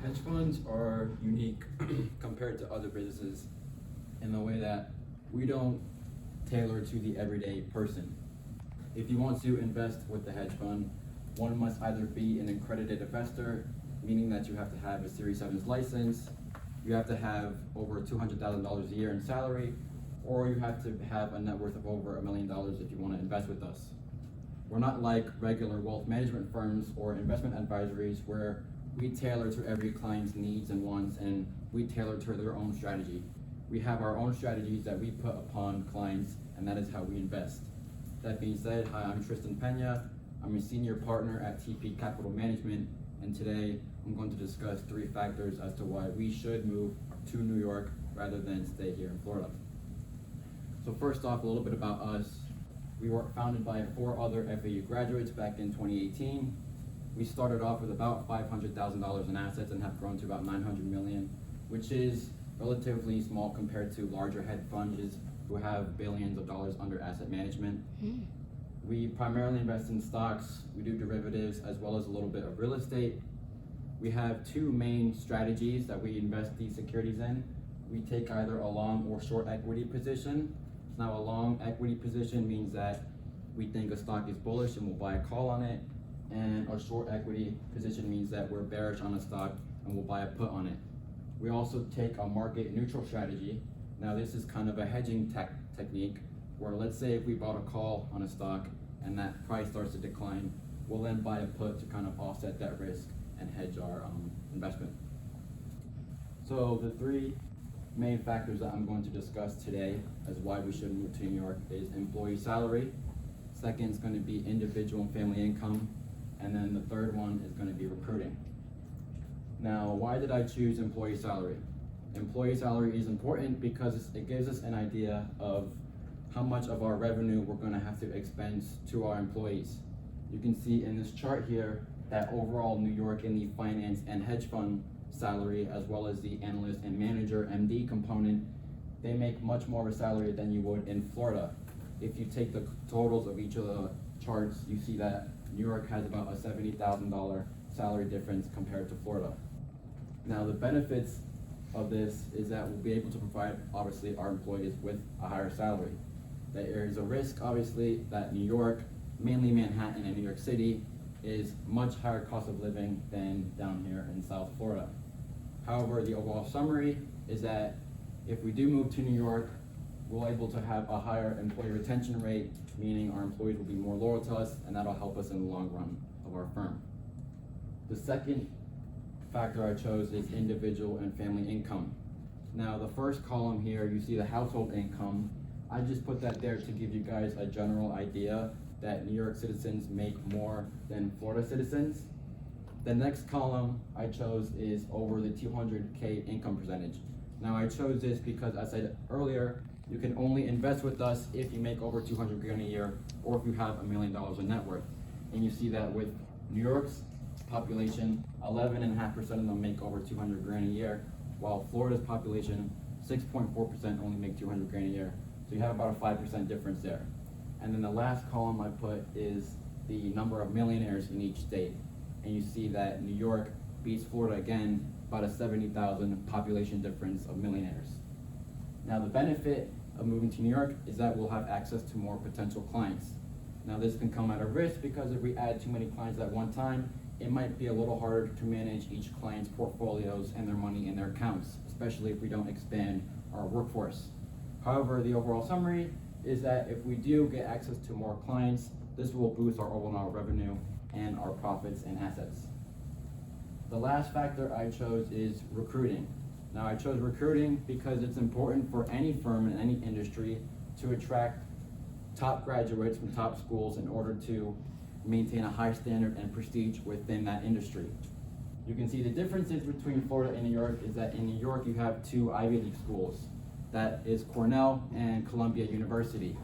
Hedge funds are unique compared to other businesses in the way that we don't tailor to the everyday person. If you want to invest with the hedge fund, one must either be an accredited investor, meaning that you have to have a Series 7's license, you have to have over $200,000 a year in salary, or you have to have a net worth of over $1 million if you want to invest with us. We're not like regular wealth management firms or investment advisories where we tailor to every client's needs and wants, and we tailor to their own strategy. We have our own strategies that we put upon clients, and that is how we invest. That being said, hi, I'm Tristan Pena. I'm a senior partner at TP Capital Management, and today I'm going to discuss 3 factors as to why we should move to New York rather than stay here in Florida. So first off, a little bit about us. We were founded by 4 other FAU graduates back in 2018. We started off with about $500,000 in assets and have grown to about $900 million, which is relatively small compared to larger hedge funds who have billions of dollars under asset management. We primarily invest in stocks, we do derivatives, as well as a little bit of real estate. We have 2 main strategies that we invest these securities in. We take either a long or short equity position. Now, a long equity position means that we think a stock is bullish and we'll buy a call on it. And a short equity position means that we're bearish on a stock and we'll buy a put on it. We also take a market neutral strategy. Now, this is kind of a hedging technique where, let's say if we bought a call on a stock and that price starts to decline, we'll then buy a put to kind of offset that risk and hedge our investment. So the 3 main factors that I'm going to discuss today as why we should move to New York is employee salary. Second is going to be individual and family income. And then the third one is going to be recruiting. Now, why did I choose employee salary? Employee salary is important because it gives us an idea of how much of our revenue we're going to have to expense to our employees. You can see in this chart here that overall New York in the finance and hedge fund salary, as well as the analyst and manager MD component, they make much more of a salary than you would in Florida. If you take the totals of each of the charts, you see that New York has about a $70,000 salary difference compared to Florida. Now, the benefits of this is that we'll be able to provide, obviously, our employees with a higher salary. There is a risk, obviously, that New York, mainly Manhattan and New York City, is much higher cost of living than down here in South Florida. However, the overall summary is that if we do move to New York, we're able to have a higher employee retention rate, meaning our employees will be more loyal to us, and that'll help us in the long run of our firm. The second factor I chose is individual and family income. Now, the first column here, you see the household income. I just put that there to give you guys a general idea that New York citizens make more than Florida citizens. The next column I chose is over the 200K income percentage. Now, I chose this because, as I said earlier, you can only invest with us if you make over 200 grand a year or if you have $1 million in net worth. And you see that with New York's population, 11.5% of them make over 200 grand a year, while Florida's population, 6.4% only make 200 grand a year. So you have about a 5% difference there. And then the last column I put is the number of millionaires in each state. And you see that New York beats Florida again, about a 70,000 population difference of millionaires. Now, the benefit of moving to New York is that we'll have access to more potential clients. Now, this can come at a risk because if we add too many clients at one time, it might be a little harder to manage each client's portfolios and their money in their accounts, especially if we don't expand our workforce. However, the overall summary is that if we do get access to more clients, this will boost our overall revenue and our profits and assets. The last factor I chose is recruiting. Now, I chose recruiting because it's important for any firm in any industry to attract top graduates from top schools in order to maintain a high standard and prestige within that industry. You can see the differences between Florida and New York is that in New York you have 2 Ivy League schools. That is Cornell and Columbia University.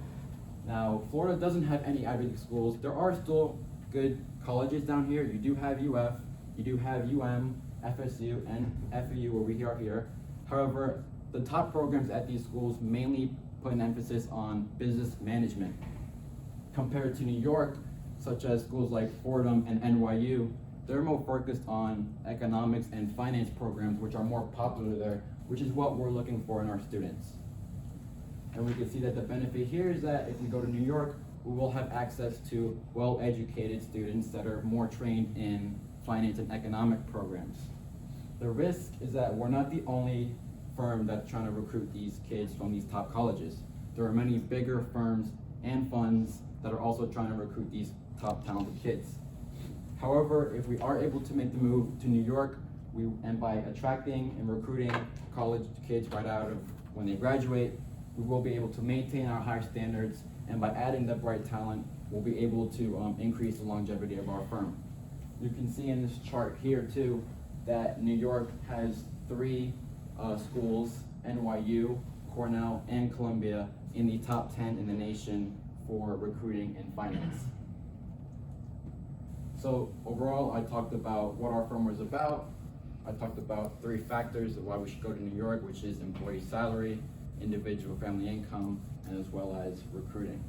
Now, Florida doesn't have any Ivy League schools. There are still good colleges down here. You do have UF, you do have FSU, and FAU, where we are here. However, the top programs at these schools mainly put an emphasis on business management. Compared to New York, such as schools like Fordham and NYU, they're more focused on economics and finance programs, which are more popular there, which is what we're looking for in our students. And we can see that the benefit here is that if we go to New York, we will have access to well-educated students that are more trained in finance and economic programs. The risk is that we're not the only firm that's trying to recruit these kids from these top colleges. There are many bigger firms and funds that are also trying to recruit these top talented kids. However, if we are able to make the move to New York, and by attracting and recruiting college kids right out of when they graduate, we will be able to maintain our high standards, and by adding the bright talent, we'll be able to increase the longevity of our firm. You can see in this chart here too, that New York has 3 schools, NYU, Cornell, and Columbia, in the top 10 in the nation for recruiting and finance. So overall, I talked about what our firm was about. I talked about 3 factors of why we should go to New York, which is employee salary, individual family income, and as well as recruiting.